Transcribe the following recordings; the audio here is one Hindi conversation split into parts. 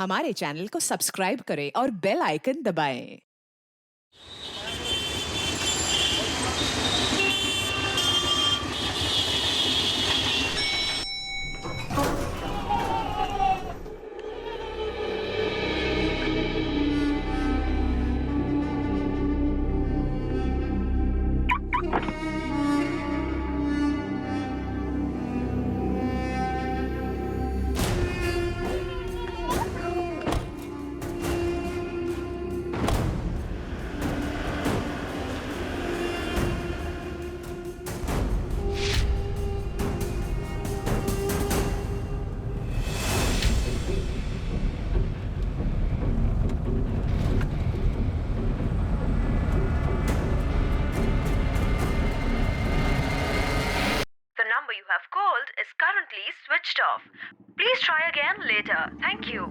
हमारे चैनल को सब्सक्राइब करें और बेल आइकन दबाएं। The number you have called is currently switched off. Please try again later. Thank you.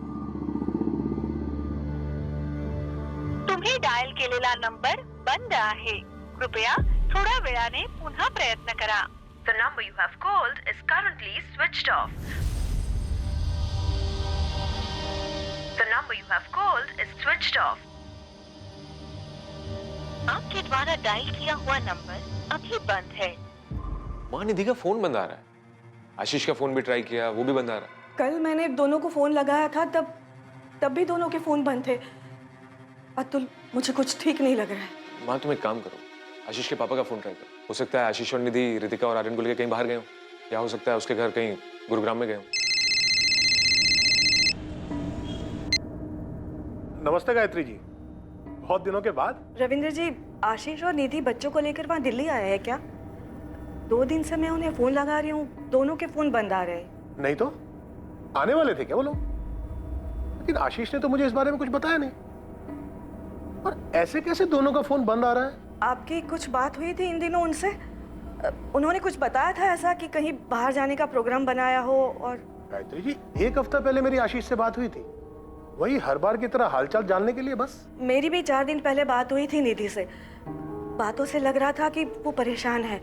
तुम्ही डायल केलेला नंबर बंद आहे. कृपया थोड्या वेळाने पुन्हा प्रयत्न करा. The number you have called is currently switched off. The number you have called is switched off. आपके द्वारा डायल किया हुआ नंबर अभी बंद है. माँ, निधि का फोन बंद आ रहा है। आशीष का फोन भी ट्राई किया, वो भी बंद आ रहा है। कल मैंने दोनों को फोन लगाया था, तब भी दोनों के फोन बंद थे. अतुल, मुझे कुछ ठीक नहीं लग रहा है. माँ, तुम एक काम करो, आशीष के पापा का फोन ट्राई करो. हो सकता है आशीष और निधि रितिका और आर्यन को लेकर कहीं बाहर गए हो, या हो सकता है उसके घर कहीं गुरुग्राम में गए हो. नमस्ते गायत्री जी, बहुत दिनों के बाद. रविंद्र जी, आशीष और निधि बच्चों को लेकर वहाँ दिल्ली आया है क्या? 2 दिन से मैं उन्हें फोन लगा रही हूँ, दोनों के फोन बंद आ रहे हैं. नहीं तो आने वाले थे क्या वो लोग? लेकिन आशीष ने तो मुझे इस बारे में कुछ बताया नहीं. और ऐसे कैसे दोनों का फोन बंद आ रहा है? आपकी कुछ बात हुई थी इन दिनों उनसे? उन्होंने कुछ बताया था ऐसा कि कहीं बाहर जाने का प्रोग्राम बनाया हो? और गायत्री जी, 1 हफ्ता पहले मेरी आशीष से बात हुई थी, वही हर बार की तरह हालचाल जानने के लिए बस. मेरी भी 4 दिन पहले बात हुई थी निधि से. बातों से लग रहा था कि वो परेशान है,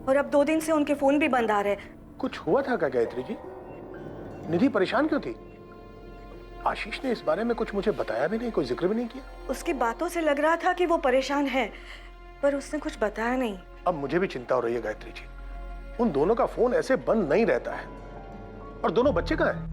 और अब 2 दिन से उनके फोन भी बंद आ रहे हैं. कुछ हुआ था क्या गायत्री जी? निधि परेशान क्यों थी? आशीष ने इस बारे में कुछ मुझे बताया भी नहीं, कोई जिक्र भी नहीं किया. उसकी बातों से लग रहा था कि वो परेशान है, पर उसने कुछ बताया नहीं. अब मुझे भी चिंता हो रही है गायत्री जी. उन दोनों का फोन ऐसे बंद नहीं रहता है. और दोनों बच्चे कहाँ हैं?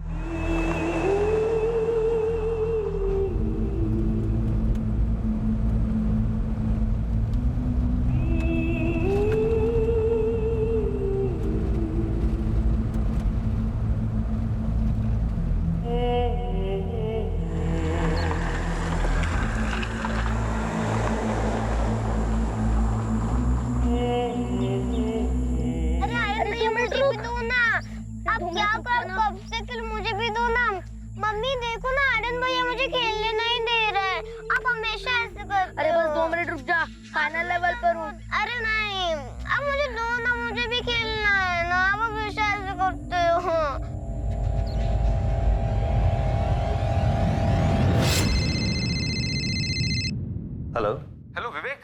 मम्मी देखो ना, आर्यन भैया मुझे खेलने नहीं दे रहा है. आप हमेशा ऐसे करते हो. अरे बस 2 मिनट रुक जा, फाइनल लेवल पर हूँ. अरे नहीं, अब मुझे दो ना, मुझे भी खेलना है ना. आप हमेशा ऐसे करते हो. हेलो. हेलो विवेक,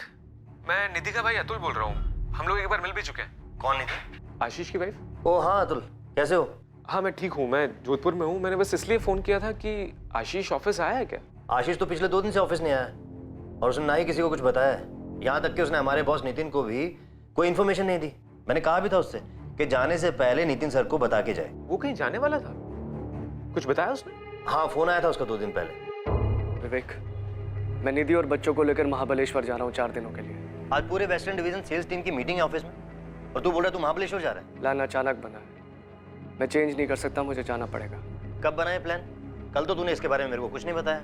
मैं निधि का भाई अतुल बोल रहा हूँ. हम लोग एक बार मिल भी चुके हैं. कौन निधि? आशीष की वाइफ. ओ हाँ अतुल, कैसे हो? हाँ, मैं ठीक हूँ. मैं जोधपुर में हूँ. मैंने बस इसलिए फोन किया था कि आशीष ऑफिस आया है क्या? आशीष तो पिछले 2 दिन से ऑफिस नहीं आया, और उसने ना ही किसी को कुछ बताया है. यहाँ तक कि उसने हमारे बॉस नितिन को भी कोई इन्फॉर्मेशन नहीं दी. मैंने कहा भी था उससे कि जाने से पहले नितिन सर को बता के जाए. वो कहीं जाने वाला था? कुछ बताया उसने? हाँ, फोन आया था उसका 2 दिन पहले. विवेक, मैं निधि और बच्चों को लेकर महाबलेश्वर जा रहा हूँ 4 दिनों के लिए. आज पूरे वेस्टर्न डिवीजन सेल्स टीम की मीटिंग है ऑफिस में, और तू बोल रहा है तू महाबलेश्वर जा रहा है? प्लान अचानक बना है, मैं चेंज नहीं कर सकता, मुझे जाना पड़ेगा. कब बना है प्लान? कल तो तूने इसके बारे में मेरे को कुछ नहीं बताया,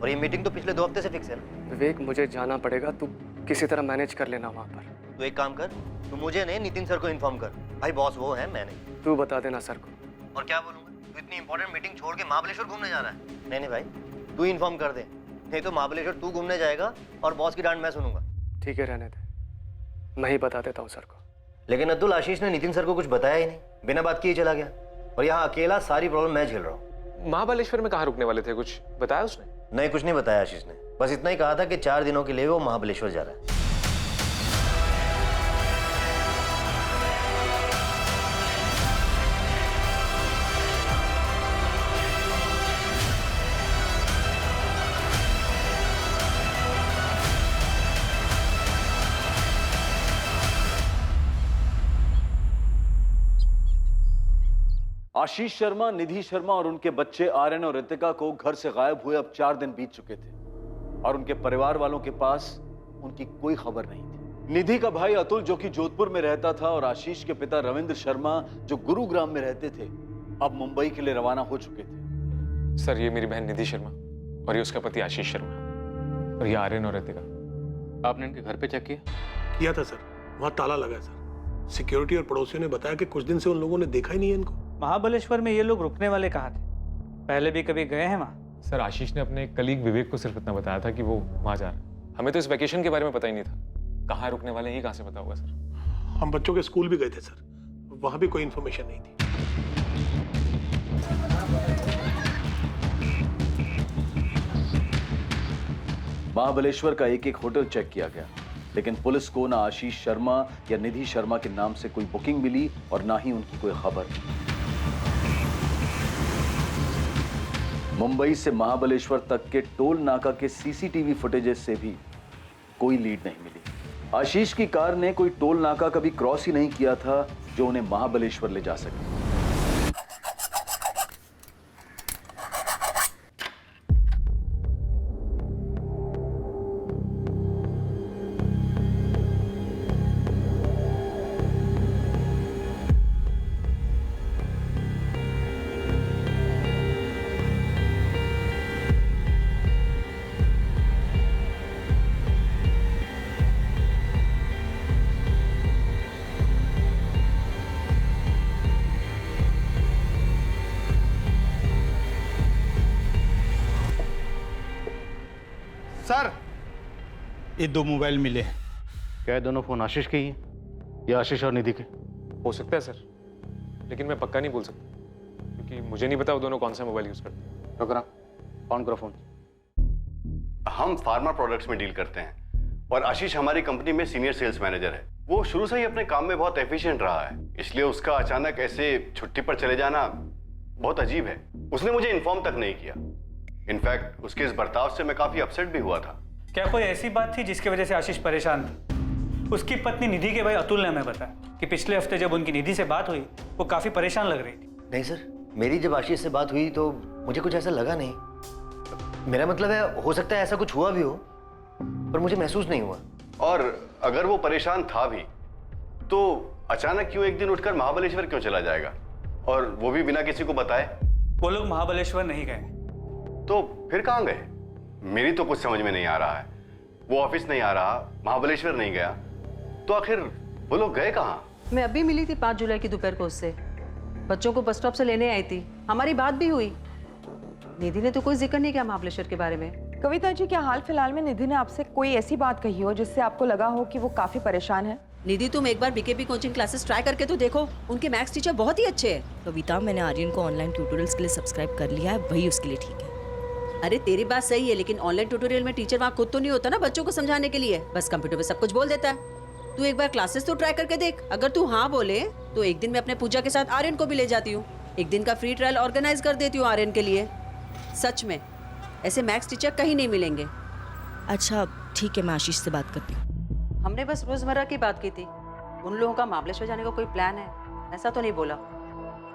और ये मीटिंग तो पिछले 2 हफ्ते से फिक्स है ना. विवेक, मुझे जाना पड़ेगा, तू किसी तरह मैनेज कर लेना वहाँ पर. तू एक काम कर, तू मुझे नहीं नितिन सर को इन्फॉर्म कर. भाई बॉस वो है, मैं नहीं. तू बता देना सर को. और क्या बोलूंगा? तू इतनी इंपॉर्टेंट मीटिंग छोड़ के महाबलेश्वर घूमने जा रहा है? नहीं नहीं भाई, तू इन्फॉर्म कर दे, नहीं तो महाबलेश्वर तू घूमने जाएगा और बॉस की डांट मैं सुनूंगा. ठीक है, रहने दे, मैं ही बता देता हूँ सर को. लेकिन अतुल, आशीष ने नितिन सर को कुछ बताया ही नहीं, बिना बात किए चला गया, और यहाँ अकेला सारी प्रॉब्लम मैं झेल रहा हूँ. महाबलेश्वर में कहाँ रुकने वाले थे? कुछ बताया उसने? नहीं, कुछ नहीं बताया आशीष ने. बस इतना ही कहा था कि 4 दिनों के लिए वो महाबलेश्वर जा रहा है. आशीष शर्मा, निधि शर्मा और उनके बच्चे आर्यन और रितिका को घर से गायब हुए अब 4 दिन बीत चुके थे और उनके परिवार वालों के पास उनकी कोई खबर नहीं थी। निधि का भाई अतुल जो कि जोधपुर में रहता था और आशीष के पिता रविंद्र शर्मा जो गुरुग्राम में रहते थे अब मुंबई के लिए रवाना हो चुके थे। सर ये मेरी बहन निधि शर्मा और ये उसका पति आशीष शर्मा और ये आर्यन और रितिका। आपने इनके घर पे चेक किया? किया था सर, वहाँ ताला लगा है सर। सिक्योरिटी और पड़ोसियों ने बताया कि कुछ दिन से उन लोगों ने देखा ही नहीं है इनको। महाबलेश्वर में ये लोग रुकने वाले कहाँ थे? पहले भी कभी गए हैं वहाँ? सर आशीष ने अपने कलीग विवेक को सिर्फ इतना बताया था कि वो वहाँ जा रहा है। हमें तो इस वेकेशन के बारे में पता ही नहीं था। कहाँ रुकने वाले हैं ये कहाँ से पता होगा सर? हम बच्चों के स्कूल भी गए थे सर, वहाँ भी कोई इन्फॉर्मेशन नहीं थी। महाबलेश्वर का एक एक होटल चेक किया गया लेकिन पुलिस को ना आशीष शर्मा या निधि शर्मा के नाम से कोई बुकिंग मिली और ना ही उनकी कोई खबर। मुंबई से महाबलेश्वर तक के टोल नाका के सीसीटीवी फुटेजेस से भी कोई लीड नहीं मिली। आशीष की कार ने कोई टोल नाका कभी क्रॉस ही नहीं किया था जो उन्हें महाबलेश्वर ले जा सके। सर ये 2 मोबाइल मिले। क्या ये दोनों फोन आशीष के ही हैं या आशीष और निधि के? हो सकता है सर, लेकिन मैं पक्का नहीं बोल सकता क्योंकि मुझे नहीं पता वो दोनों कौन सा मोबाइल यूज करते हैं। रुक रहा, ऑन करो फोन। हम फार्मा प्रोडक्ट्स में डील करते हैं और आशीष हमारी कंपनी में सीनियर सेल्स मैनेजर है। वो शुरू से ही अपने काम में बहुत एफिशिएंट रहा है, इसलिए उसका अचानक ऐसे छुट्टी पर चले जाना बहुत अजीब है। उसने मुझे इन्फॉर्म तक नहीं किया। इनफैक्ट उसके इस बर्ताव से मैं काफी अपसेट भी हुआ था। क्या कोई ऐसी बात थी जिसकी वजह से आशीष परेशान थी? उसकी पत्नी निधि के भाई अतुल ने हमें बताया कि पिछले हफ्ते जब उनकी निधि से बात हुई वो काफी परेशान लग रही थी। नहीं सर, मेरी जब आशीष से बात हुई तो मुझे कुछ ऐसा लगा नहीं। मेरा मतलब है हो सकता है ऐसा कुछ हुआ भी हो पर मुझे महसूस नहीं हुआ। और अगर वो परेशान था भी तो अचानक क्यों एक दिन उठकर महाबलेश्वर क्यों चला जाएगा, और वो भी बिना किसी को बताए? वो लोग महाबलेश्वर नहीं गए। तो फिर कहाँ गए? मेरी तो कुछ समझ में नहीं आ रहा है। वो ऑफिस नहीं आ रहा, महाबलेश्वर नहीं गया, तो आखिर वो लोग गए कहाँ? मैं अभी मिली थी 5 जुलाई की दोपहर को उससे। बच्चों को बस स्टॉप से लेने आई थी, हमारी बात भी हुई। निधि ने तो कोई जिक्र नहीं किया महाबलेश्वर के बारे में। कविता जी, क्या हाल फिलहाल में निधि ने आपसे कोई ऐसी बात कही हो जिससे आपको लगा हो कि वो काफी परेशान है? निधि, तुम एक बार बीकेपी कोचिंग क्लासेस ट्राई करके तो देखो, उनके मैथ्स टीचर बहुत ही अच्छे हैं। कविता, मैंने आर्यन को ऑनलाइन ट्यूटोरियल्स के लिए सब्सक्राइब कर लिया है, वही उसके लिए ठीक है। अरे तेरी बात सही है, लेकिन ऑनलाइन ट्यूटोरियल में टीचर वहाँ खुद तो नहीं होता ना बच्चों को समझाने के लिए, बस कंप्यूटर पे सब कुछ बोल देता है। तू एक बार क्लासेस तो ट्राई करके देख। अगर तू हाँ बोले तो एक दिन मैं अपने पूजा के साथ आर्यन को भी ले जाती हूँ। एक दिन का फ्री ट्रायल ऑर्गेनाइज कर देती हूँ आर्यन के लिए। सच में ऐसे मैथ्स टीचर कहीं नहीं मिलेंगे। अच्छा ठीक है, मैं आशीष से बात करती हूँ। हमने बस रोजमर्रा की बात की थी। उन लोगों का महाबलेश्वर जाने का कोई प्लान है ऐसा तो नहीं बोला।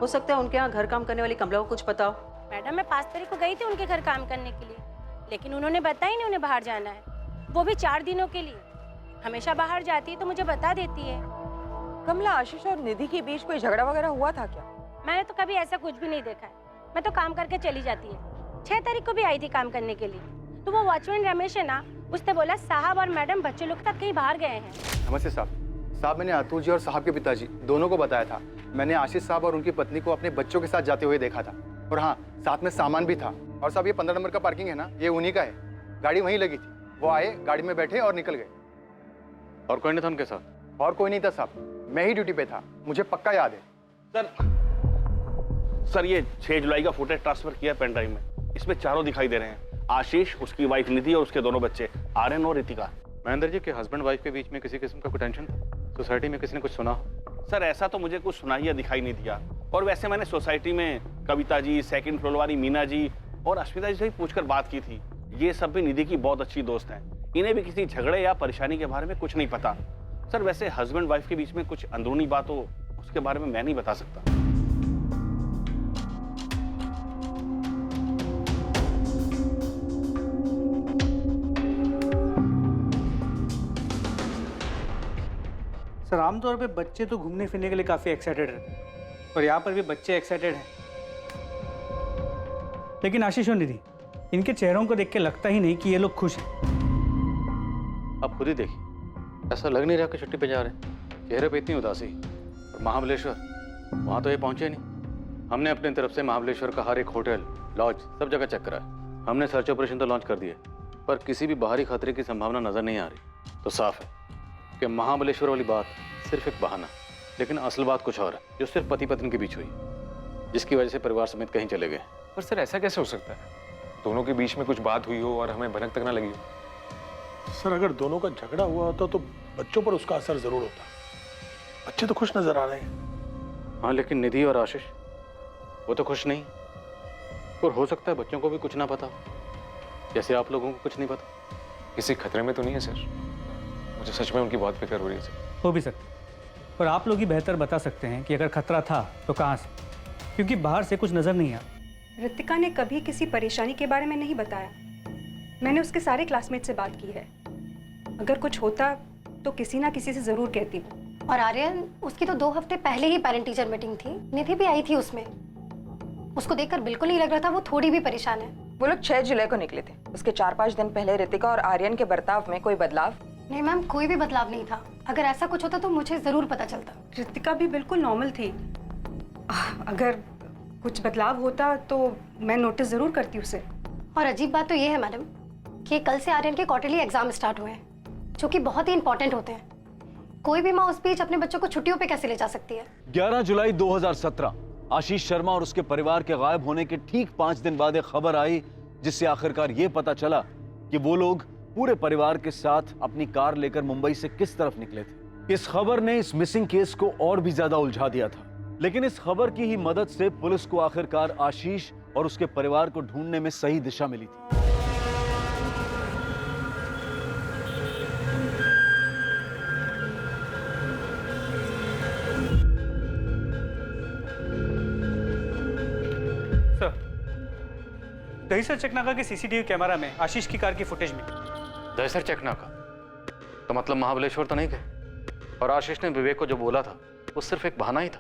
हो सकता है उनके यहाँ घर काम करने वाली कमला को कुछ पता हो। मैडम, मैं 5 तारीख को गई थी उनके घर काम करने के लिए, लेकिन उन्होंने बताया नहीं उन्हें बाहर जाना है, वो भी 4 दिनों के लिए। हमेशा बाहर जाती है तो मुझे बता देती है। कमला, आशीष और निधि के बीच कोई झगड़ा वगैरह हुआ था क्या? मैंने तो कभी ऐसा कुछ भी नहीं देखा है। मैं तो काम करके चली जाती है। 6 तारीख को भी आई थी काम करने के लिए, तो वो वॉचमैन रमेश है ना, उसने बोला साहब और मैडम बच्चे लोग तक कहीं बाहर गए हैं। नमस्ते साहब। साहब, मैंने अतुल जी और साहब के पिताजी दोनों को बताया था। मैंने आशीष साहब और उनकी पत्नी को अपने बच्चों के साथ जाते हुए देखा था, और हाँ, साथ में सामान भी था। और साहब, ये 15 नंबर का पार्किंग है ना, ये उन्हीं का है। गाड़ी वहीं लगी थी, वो आए, गाड़ी में बैठे और निकल गए। और कोई नहीं था उनके साथ? और कोई नहीं था साहब, मैं ही ड्यूटी पे था, मुझे पक्का याद है। सर ये 6 जुलाई का फुटेज ट्रांसफर किया पेन ड्राइव में, इसमें चारों दिखाई दे रहे हैं। आशीष, उसकी वाइफ निधि और उसके दोनों बच्चे आर्यन और रितिका। महेंद्र जी के हस्बैंड वाइफ के बीच में किसी किस्म का कोई टेंशन था? सोसाइटी में किसी ने कुछ सुना? सर ऐसा तो मुझे कुछ सुनाई या दिखाई नहीं दिया। और वैसे मैंने सोसाइटी में कविता जी, सेकंड फ्लोर वाली मीना जी और अश्विता जी से भी पूछकर बात की थी। ये सब भी निधि की बहुत अच्छी दोस्त हैं। इन्हें भी किसी झगड़े या परेशानी के बारे में कुछ नहीं पता। सर वैसे हस्बैंड वाइफ के बीच में कुछ अंदरूनी बात हो उसके बारे में मैं नहीं बता सकता। आमतौर पे बच्चे तो घूमने फिरने के लिए काफ़ी एक्साइटेड रहते हैं और यहाँ पर भी बच्चे एक्साइटेड हैं, लेकिन आशीष और निधि, इनके चेहरों को देख के लगता ही नहीं कि ये लोग खुश हैं। आप खुद ही देखिए, ऐसा लग नहीं रहा कि छुट्टी पे जा रहे हैं। चेहरे पे इतनी उदासी। और महाबलेश्वर, वहाँ तो ये पहुँचे नहीं। हमने अपनी तरफ से महाबलेश्वर का हर एक होटल, लॉज सब जगह चेक करा है। हमने सर्च ऑपरेशन तो लॉन्च कर दिए, पर किसी भी बाहरी खतरे की संभावना नजर नहीं आ रही। तो साफ है कि महाबलेश्वर वाली बात सिर्फ एक बहाना, लेकिन असल बात कुछ और है, जो सिर्फ पति पत्नी के बीच हुई, जिसकी वजह से परिवार समेत कहीं चले गए। पर सर ऐसा कैसे हो सकता है? दोनों के बीच में कुछ बात हुई हो और हमें भनक तक ना लगी हो। सर अगर दोनों का झगड़ा हुआ होता तो बच्चों पर उसका असर जरूर होता। बच्चे तो खुश नजर आ रहे हैं। हाँ, लेकिन निधि और आशीष वो तो खुश नहीं। और हो सकता है बच्चों को भी कुछ ना पता, जैसे आप लोगों को कुछ नहीं पता। किसी खतरे में तो नहीं है सर? मुझे सच में उनकी बहुत फिक्र हो रही है सर। हो भी सकता है, पर आप लोग ही बेहतर बता सकते हैं कि अगर खतरा था तो कहाँ से, क्योंकि बाहर से कुछ नजर नहीं आया। रितिका ने कभी किसी परेशानी के बारे में नहीं बताया। मैंने उसके सारे क्लासमेट से बात की है। अगर कुछ होता तो किसी ना किसी से जरूर कहती वो। और आर्यन, उसकी तो 2 हफ्ते पहले ही पेरेंट टीचर मीटिंग थी, निधि भी आई थी उसमें। उसको देखकर बिल्कुल नहीं लग रहा था वो थोड़ी भी परेशान है। वो लोग 6 जुलाई को निकले थे। उसके 4-5 दिन पहले रितिका और आर्यन के बर्ताव में कोई बदलाव? नहीं मैम, कोई भी बदलाव नहीं था। अगर ऐसा कुछ होता तो मुझे जरूर पता चलता। रितिका भी बिल्कुल नॉर्मल थी। अगर कुछ बदलाव होता तो मैं नोटिस जरूर करती उसे। और अजीब बात तो ये है मैडम कि कल से आर्यन के क्वार्टरली एग्जाम स्टार्ट हुए हैं, जो कि बहुत ही इंपॉर्टेंट होते हैं। कोई भी माँ उस बीच अपने बच्चों को छुट्टियों पे कैसे ले जा सकती है? 11 जुलाई 2017 आशीष शर्मा और उसके परिवार के गायब होने के ठीक 5 दिन बाद एक खबर आई, जिससे आखिरकार ये पता चला कि वो लोग पूरे परिवार के साथ अपनी कार लेकर मुंबई से किस तरफ निकले थे। इस खबर ने इस मिसिंग केस को और भी ज्यादा उलझा दिया था, लेकिन इस खबर की ही मदद से पुलिस को आखिरकार आशीष और उसके परिवार को ढूंढने में सही दिशा मिली थी। दहीसर चकनाका के सीसीटीवी कैमरा में आशीष की कार की फुटेज मिली। दहीसर चकनाका तो मतलब महाबलेश्वर तो नहीं गए? और आशीष ने विवेक को जो बोला था वो सिर्फ एक बहाना ही था।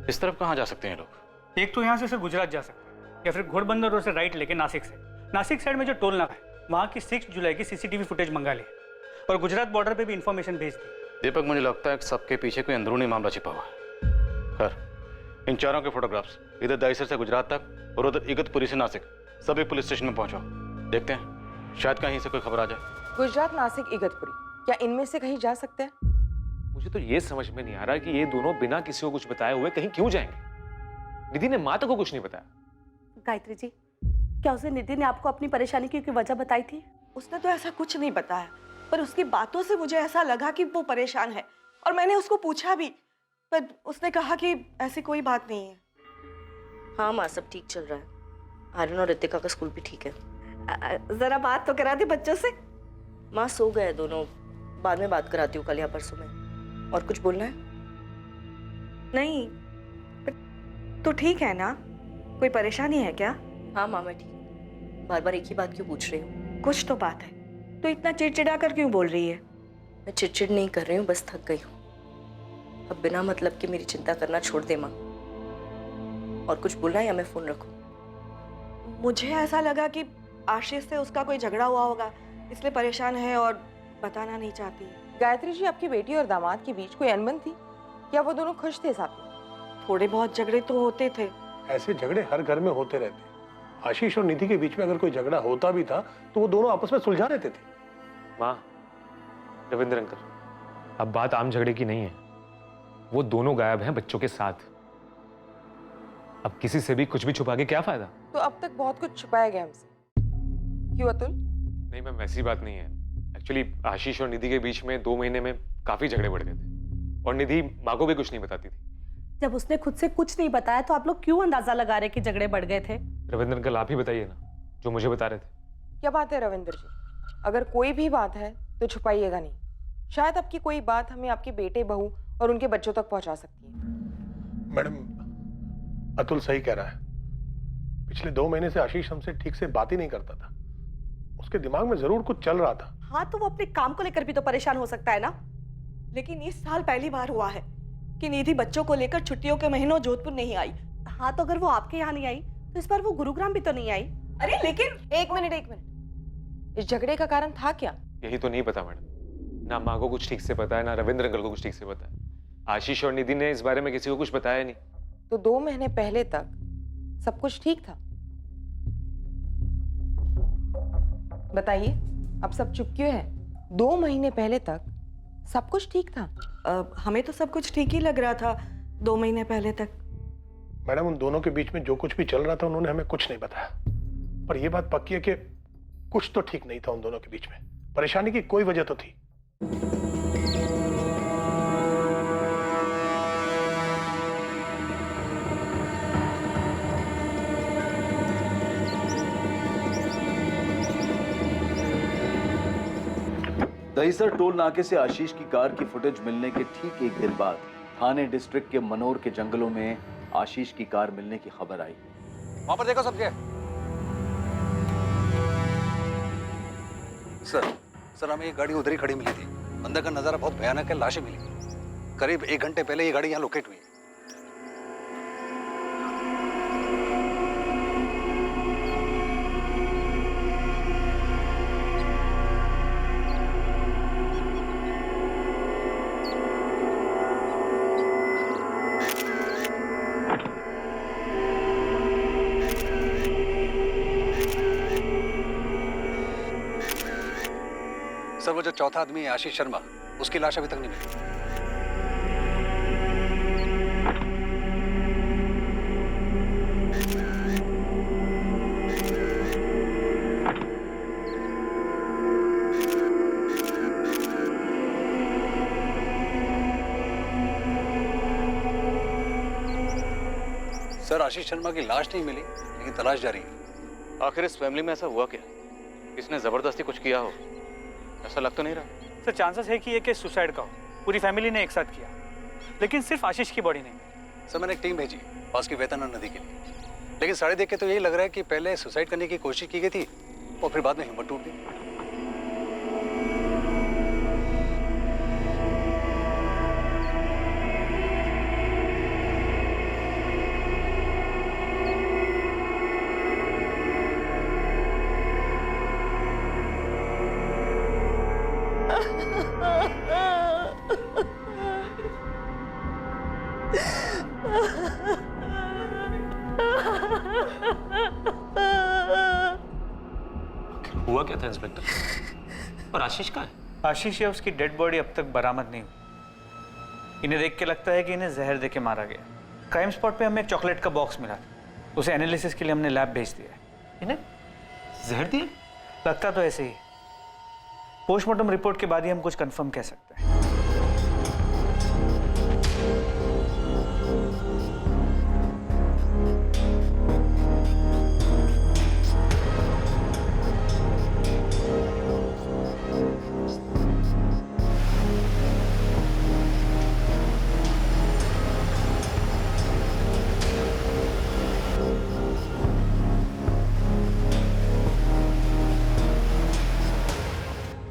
इस तरफ कहाँ जा सकते हैं लोग? एक तो यहाँ से गुजरात जा सकते हैं, या फिर घोड़बंदर रोड से राइट लेके नासिक से। नासिक साइड में जो टोल नाका है वहाँ की 6 जुलाई की सीसीटीवी फुटेज मंगा ली और गुजरात बॉर्डर पे भी इंफॉर्मेशन भेज दी। दीपक, मुझे लगता है कि सबके पीछे कोई अंदरूनी मामला छिपा हुआ है। खैर, इन चारों के फोटोग्राफ्स इधर दहीसर से गुजरात तक और उधर इगतपुरी से नासिक सभी पुलिस स्टेशन में पहुंचाओ। देखते हैं शायद कहीं से कोई खबर आ जाए। गुजरात, नासिक, इगतपुरी, क्या इनमें से कहीं जा सकते हैं? मुझे तो ये समझ में नहीं आ रहा कि ये दोनों बिना किसी को कुछ बताए हुए कहीं क्यों जाएंगे। निधि ने माता को कुछ नहीं बताया। गायत्री जी, क्या उसे निधि ने आपको अपनी परेशानी की वजह बताई थी? उसने तो ऐसा कुछ नहीं बताया, पर उसकी बातों से मुझे ऐसा लगा कि वो परेशान है। और मैंने उसको पूछा भी, पर उसने कहा कि ऐसी कोई बात नहीं है। हाँ माँ, सब ठीक चल रहा है। आर्यन और रितिका का स्कूल भी ठीक है। जरा बात तो करा दे बच्चों से। माँ सो गए दोनों, बाद में बात कराती हूँ कल या परसों में। और कुछ बोलना है? नहीं, तो ठीक है ना? कोई परेशानी है क्या? हाँ माँ, मैं ठीक। बार बार एक ही बात क्यों पूछ रही हूँ? कुछ तो बात है, तो इतना चिड़चिड़ा कर क्यों बोल रही है? मैं चिड़चिड़ नहीं कर रही हूँ, बस थक गई हूँ। अब बिना मतलब के मेरी चिंता करना छोड़ दे माँ। और कुछ बोलना है या मैं फोन रखूँ? मुझे ऐसा लगा कि आशीष से उसका कोई झगड़ा हुआ होगा, इसलिए परेशान है और बताना नहीं चाहती। गायत्री जी, आपकी बेटी और दामाद के बीच कोई अनबन थी? क्या वो दोनों खुश थे साथ में? थोड़े बहुत झगड़े तो होते थे। ऐसे झगड़े हर घर में होते रहते। आशीष और निधि के बीच में अगर कोई झगड़ा होता भी था तो वो दोनों आपस में सुलझा लेते थे। माँ, रविंद्र अंकल, अब बात आम झगड़े की नहीं है। वो दोनों गायब हैं बच्चों के साथ। अब किसी से भी कुछ भी छुपा के क्या फायदा? तो अब तक बहुत कुछ छुपाया गया हमसे, क्यों अतुल? नहीं मैम, वैसी बात नहीं है। एक्चुअली आशीष और निधि के बीच में 2 महीने में काफी झगड़े बढ़ गए थे और निधि माँ को भी कुछ नहीं बताती थी। जब उसने खुद से कुछ नहीं बताया तो आप लोग क्यों अंदाजा लगा रहे कि झगड़े बढ़ गए थे? रविंद्र अंकल, आप ही बताइए ना, जो मुझे बता रहे थे। क्या बात है रविंद्र जी? अगर कोई भी बात है तो छुपाइएगा नहीं। शायद आपकी कोई बात हमें आपके बेटे, बहू और उनके बच्चों तक पहुंचा सकती है। मैडम, अतुल सही कह रहा है। पिछले 2 महीने से आशीष हमसे ठीक से बात ही नहीं करता था। उसके दिमाग में जरूर कुछ चल रहा था। हाँ, तो वो अपने काम को लेकर भी तो परेशान हो सकता है ना। लेकिन इस साल पहली बार हुआ है कि निधि बच्चों को लेकर छुट्टियों के महीनों जोधपुर नहीं आई। हाँ, तो अगर वो आपके यहाँ नहीं आई तो इस बार वो गुरुग्राम भी तो नहीं आई। अरे लेकिन एक मिनट, इस झगड़े का कारण था क्या? यही तो नहीं पता मैडम। ना माँ को कुछ ठीक से पता है, ना रविंद्र अंकल को कुछ ठीक से पता है। आशीष और निधि ने इस बारे में किसी को कुछ बताया नहीं। तो 2 महीने पहले तक सब कुछ ठीक था। बताइए, अब सब चुप क्यों है? 2 महीने पहले तक सब कुछ ठीक था। हमें तो सब कुछ ठीक ही लग रहा था 2 महीने पहले तक। मैडम, उन दोनों के बीच में जो कुछ भी चल रहा था उन्होंने हमें कुछ नहीं बताया, पर यह बात पक्की है कि कुछ तो ठीक नहीं था उन दोनों के बीच में। परेशानी की कोई वजह तो थी। दहीसर टोल नाके से आशीष की कार की फुटेज मिलने के ठीक 1 दिन बाद थाने डिस्ट्रिक्ट के मनोर के जंगलों में आशीष की कार मिलने की खबर आई। वहां पर देखो सबके। सर हमें ये गाड़ी उधर ही खड़ी मिली थी। अंदर का नजारा बहुत भयानक है, लाशें मिली। करीब 1 घंटे पहले ये गाड़ी यहाँ लोकेट हुई है। सर वो जो चौथा आदमी है आशीष शर्मा, उसकी लाश अभी तक नहीं मिली। सर आशीष शर्मा की लाश नहीं मिली, लेकिन तलाश जारी है। आखिर इस फैमिली में ऐसा हुआ क्या? किसने जबरदस्ती कुछ किया हो? ऐसा लग तो नहीं रहा। सर चांसेस है कि ये केस सुसाइड का हो। पूरी फैमिली ने एक साथ किया, लेकिन सिर्फ आशीष की बॉडी नहीं। सर मैंने एक टीम भेजी पास की वेतन नदी के लिए, लेकिन सारे देख के तो यही लग रहा है कि पहले सुसाइड करने की कोशिश की गई थी और फिर बाद में हिम्मत टूट गई। हुआ क्या था इंस्पेक्टर? और आशीष कहाँ है? आशीष या उसकी डेड बॉडी अब तक बरामद नहीं हुई। इन्हें देख के लगता है कि इन्हें जहर दे के मारा गया। क्राइम स्पॉट पे हमें एक चॉकलेट का बॉक्स मिला था, उसे एनालिसिस के लिए हमने लैब भेज दिया है। इन्हें जहर दिया? लगता तो ऐसे ही। पोस्टमार्टम रिपोर्ट के बाद ही हम कुछ कंफर्म कह सकते हैं।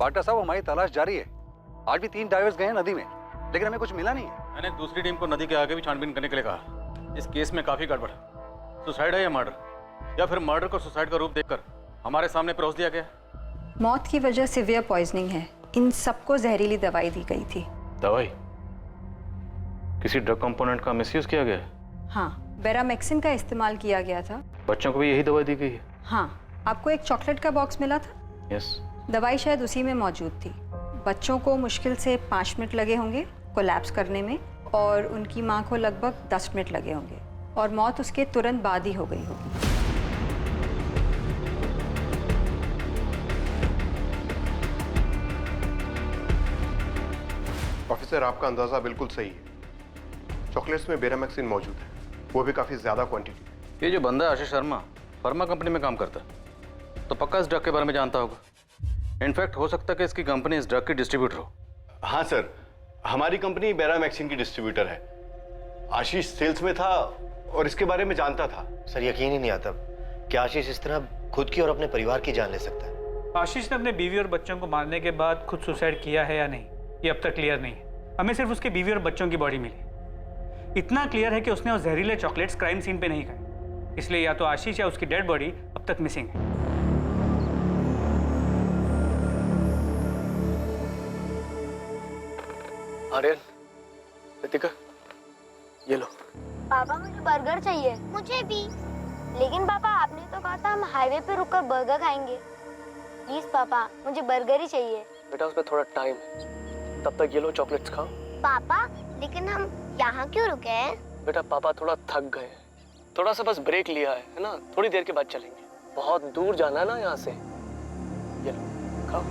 डॉक्टर साहब हमारी तलाश जारी है। आज भी 3 डाइवर्स गए हैं नदी में, लेकिन हमें कुछ मिला नहीं है। मैंने दूसरी टीम को नदी के आगे भी छानबीन करने के लिए कहा। इस केस में काफी गड़बड़ है। सुसाइड है या मर्डर, या फिर मर्डर को सुसाइड का रूप देकर हमारे सामने परोस दिया गया? मौत की वजह सिवियर पॉइजनिंग है। इन सबको जहरीली दवाई दी गई थी। दवाई? किसी ड्रग कंपोनेंट का मिसयूज किया गया? हाँ, बेरामेक्सिन का इस्तेमाल किया गया था। बच्चों को भी यही दवाई दी गई है? हाँ, आपको एक चॉकलेट का बॉक्स मिला था। यस। दवाई शायद उसी में मौजूद थी। बच्चों को मुश्किल से 5 मिनट लगे होंगे कोलैप्स करने में, और उनकी माँ को लगभग 10 मिनट लगे होंगे, और मौत उसके तुरंत बाद ही हो गई होगी। ऑफिसर, आपका अंदाजा बिल्कुल सही है। चॉकलेट्स में बेरामेक्सिन मौजूद है, वो भी काफी ज्यादा क्वांटिटी। ये जो बंदा है आशीष शर्मा, फार्मा कंपनी में काम करता है, तो पक्का इस ड्रग के बारे में जानता होगा। इनफैक्ट हो सकता है कि इसकी कंपनी इस ड्रग की डिस्ट्रीब्यूटर हो। हाँ सर, हमारी कंपनी बेरामेक्सिन की डिस्ट्रीब्यूटर है। आशीष सेल्स में था और इसके बारे में जानता था। सर यकीन ही नहीं आता, क्या आशीष इस तरह खुद की और अपने परिवार की जान ले सकता है? आशीष ने अपने बीवी और बच्चों को मारने के बाद खुद सुसाइड किया है या नहीं, ये अब तक क्लियर नहीं है। हमें सिर्फ उसके बीवी और बच्चों की बॉडी मिली। इतना क्लियर है कि उसने वो जहरीले चॉकलेट्स क्राइम सीन पे नहीं खाए, इसलिए या तो आशीष या उसकी डेड बॉडी अब तक मिसिंग है। आर्यन, रितिका, ये लो। पापा मुझे बर्गर चाहिए। मुझे भी। लेकिन पापा आपने तो कहा था हम हाईवे पे रुककर बर्गर खाएंगे। प्लीज पापा मुझे बर्गर ही चाहिए। बेटा उसमें थोड़ा टाइम है, तब तक ये लो चॉकलेट्स खाओ। पापा लेकिन हम यहाँ क्यों रुके हैं? बेटा पापा थोड़ा थक गए हैं, थोड़ा सा बस ब्रेक लिया है ना, थोड़ी देर के बाद चलेंगे। बहुत दूर जाना है ना यहाँ से। ये लो खाओ।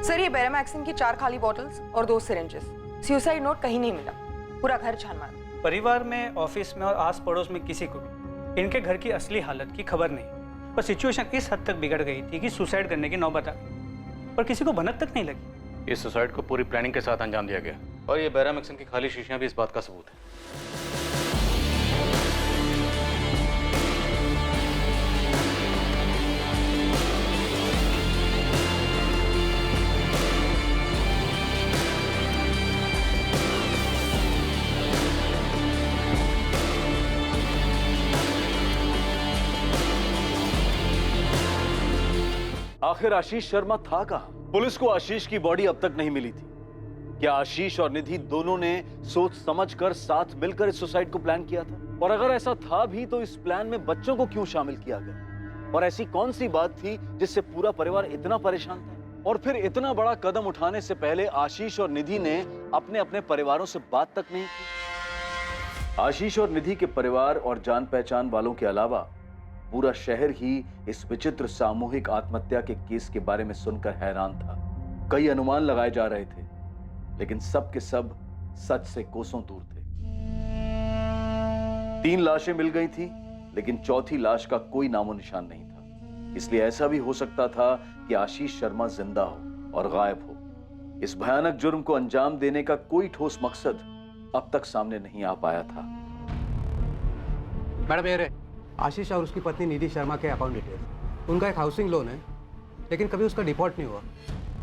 सर ये बेरामैक्सिन की 4 खाली बॉटल्स और 2 सिरिंजेस। सुसाइड नोट कहीं नहीं मिला, पूरा घर छान मारा। परिवार में, ऑफिस में और आस पड़ोस में किसी को भी इनके घर की असली हालत की खबर नहीं, पर सिचुएशन इस हद तक बिगड़ गई थी कि सुसाइड करने की नौबत आ गई, पर किसी को भनक तक नहीं लगी। इस सुसाइड को पूरी प्लानिंग के साथ अंजाम दिया गया और ये बेरामैक्सिन की खाली शीशियां भी इस बात का सबूत है। आखिर आशीष शर्मा था कहां? पुलिस को आशीष की बॉडी अब तक नहीं मिली थी। क्या आशीष और निधि दोनों ने सोच समझकर साथ मिलकर इस सुसाइड को प्लान किया था? और अगर ऐसा था भी तो इस प्लान में बच्चों को क्यों शामिल किया गया? और ऐसी कौन सी बात थी जिससे पूरा परिवार इतना परेशान था? और फिर इतना बड़ा कदम उठाने से पहले आशीष और निधि ने अपने अपने परिवारों से बात तक नहीं की। आशीष और निधि के परिवार और जान पहचान वालों के अलावा पूरा शहर ही इस विचित्र सामूहिक आत्महत्या के केस के बारे में सुनकर हैरान था। कई अनुमान लगाए जा रहे थे, लेकिन सब के सब सच से कोसों दूर थे। 3 लाशें मिल गई थी, लेकिन चौथी लाश का कोई नामो निशान नहीं था। इसलिए ऐसा भी हो सकता था कि आशीष शर्मा जिंदा हो और गायब हो। इस भयानक जुर्म को अंजाम देने का कोई ठोस मकसद अब तक सामने नहीं आ पाया था। मैडम ये आशीष और उसकी पत्नी निधि शर्मा के अकाउंट डिटेल्स। उनका एक हाउसिंग लोन है, लेकिन कभी उसका डिफॉल्ट नहीं हुआ।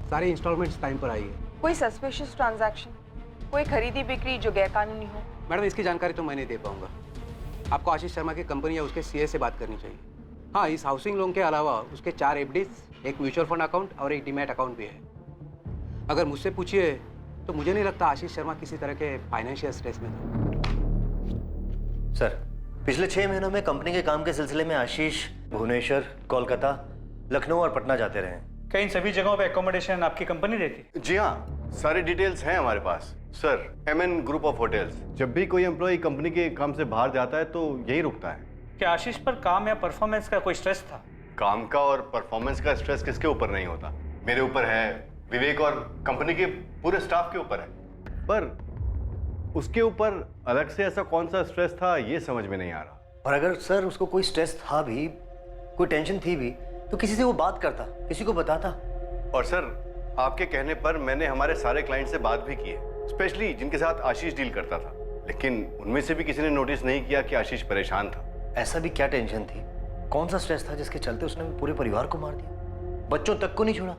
सारी इंस्टॉलमेंट्स टाइम पर आई है। कोई सस्पिशियस ट्रांजैक्शन, कोई खरीदी बिक्री जो गैरकानूनी हो? मैडम इसकी जानकारी तो मैं नहीं दे पाऊंगा। आपको आशीष शर्मा की कंपनी या उसके सीए से बात करनी चाहिए। हाँ, इस हाउसिंग लोन के अलावा उसके 4 एफडीज, एक म्यूचुअल फंड अकाउंट और एक डीमैट अकाउंट भी है। अगर मुझसे पूछिए तो मुझे नहीं लगता आशीष शर्मा किसी तरह के फाइनेंशियल स्ट्रेस में था। सर, पिछले 6 महीनों में कंपनी के काम के सिलसिले में आशीष भुवनेश्वर, कोलकाता, लखनऊ और पटना जाते रहे। क्या इन सभी जगहों पे एकोमोडेशन आपकी कंपनी देती? जी हाँ, सारे डिटेल्स हैं हमारे पास। Sir, MN group of hotels. जब भी कोई एम्प्लॉय कंपनी के काम से बाहर जाता है तो यही रुकता है। क्या आशीष पर काम या परफॉर्मेंस का कोई स्ट्रेस था? काम का और परफॉर्मेंस का स्ट्रेस किसके ऊपर नहीं होता? मेरे ऊपर है, विवेक और कंपनी के पूरे स्टाफ के ऊपर है। पर उसके ऊपर अलग से ऐसा कौन सा स्ट्रेस था, ये समझ में नहीं आ रहा। और अगर सर उसको कोई स्ट्रेस था भी, कोई टेंशन थी भी, तो किसी से वो बात करता, किसी को बताता। और सर, आपके कहने पर मैंने हमारे सारे क्लाइंट से बात भी की है, स्पेशली जिनके साथ आशीष डील करता था, लेकिन उनमें से भी किसी ने नोटिस नहीं किया कि आशीष परेशान था। ऐसा भी क्या टेंशन थी, कौन सा स्ट्रेस था जिसके चलते उसने पूरे परिवार को मार दिया? बच्चों तक को नहीं छोड़ा।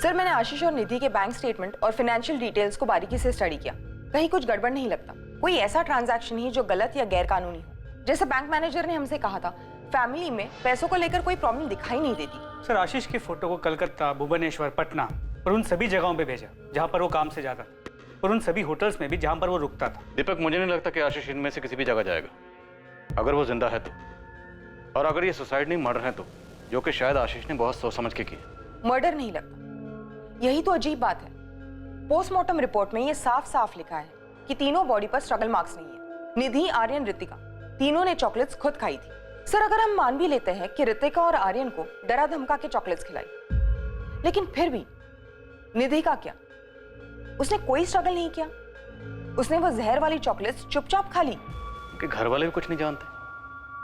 सर, मैंने आशीष और निधि के बैंक स्टेटमेंट और फाइनेंशियल डिटेल्स को बारीकी से स्टडी किया। कहीं कुछ गड़बड़ नहीं लगता। कोई ऐसा ट्रांजैक्शन नहीं जो गलत या गैर कानूनी हो। जैसे बैंक मैनेजर ने हमसे कहा था, फैमिली में पैसों को लेकर कोई प्रॉब्लम दिखाई नहीं देती। सर, आशीष की फोटो को कलकत्ता, भुवनेश्वर, पटना और उन सभी जगहों पे भेजा जहां पर वो काम से जाता था, और उन सभी होटल्स में भी जहां पर वो रुकता था। दीपक, मुझे नहीं लगता कि आशीष इनमें से किसी भी जगह जाएगा, अगर वो जिंदा है तो। और अगर ये सुसाइड नहीं मर्डर है तो, जो कि शायद आशीष ने बहुत सोच समझ के किया। मर्डर नहीं लगता, यही तो अजीब बात है। पोस्टमार्टम रिपोर्ट में ये साफ साफ लिखा है कि तीनों बॉडी पर स्ट्रगल मार्क्स नहीं है। निधि, आर्यन, ऋतिका तीनों ने चॉकलेट्स खुद खाई थी। सर, अगर हम मान भी लेते हैं कि ऋतिका और आर्यन को डरा धमका के चॉकलेट्स खिलाई, लेकिन फिर भी निधि का क्या? उसने कोई स्ट्रगल नहीं किया। उसने वो जहर वाली चॉकलेट्स चुपचाप खा ली। उनके घर वाले भी कुछ नहीं जानते।